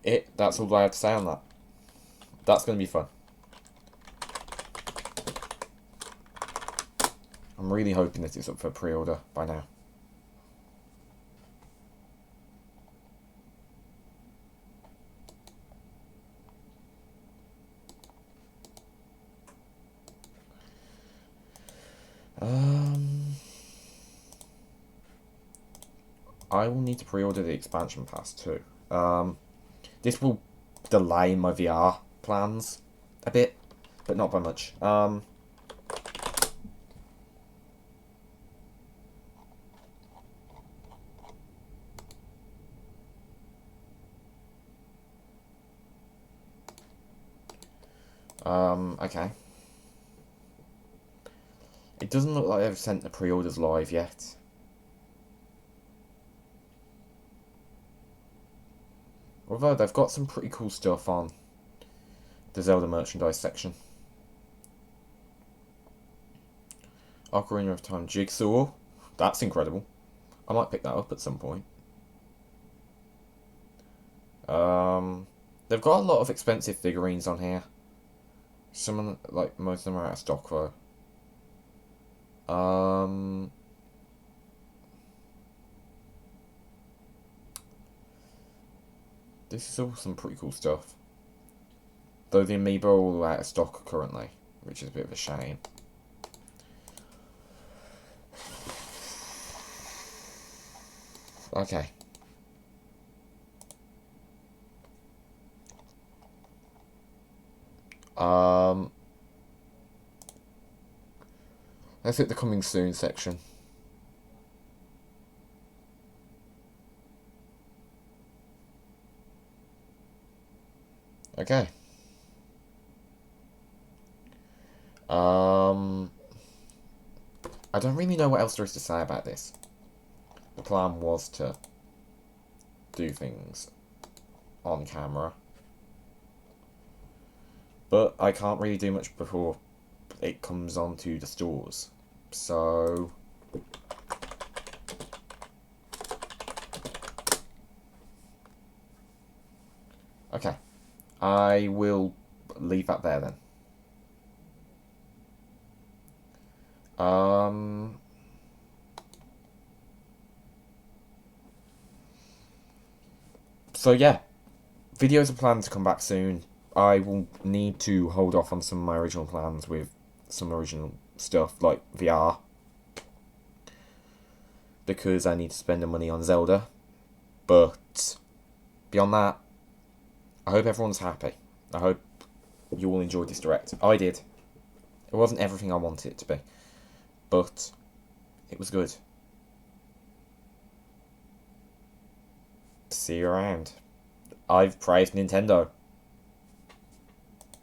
it. That's all I have to say on that. That's going to be fun. I'm really hoping that it's up for pre-order by now. I will need to pre-order the expansion pass too. This will delay my VR plans a bit, but not by much. Okay. It doesn't look like they've sent the pre-orders live yet. Although they've got some pretty cool stuff on the Zelda merchandise section. Ocarina of Time Jigsaw. That's incredible. I might pick that up at some point. They've got a lot of expensive figurines on here. Some of them, like most of them are out of stock though. This is all some pretty cool stuff. Though the amiibo are all out of stock currently, which is a bit of a shame. Okay. Let's hit the coming soon section. Okay. I don't really know what else there is to say about this. The plan was to do things on camera. But I can't really do much before it comes onto the stores. So... okay. I will leave that there then. So yeah, videos are planned to come back soon. I will need to hold off on some of my original plans with some original stuff like VR, because I need to spend the money on Zelda. But beyond that, I hope everyone's happy. I hope you all enjoyed this direct. I did. It wasn't everything I wanted it to be, but it was good. See you around. I've praised Nintendo.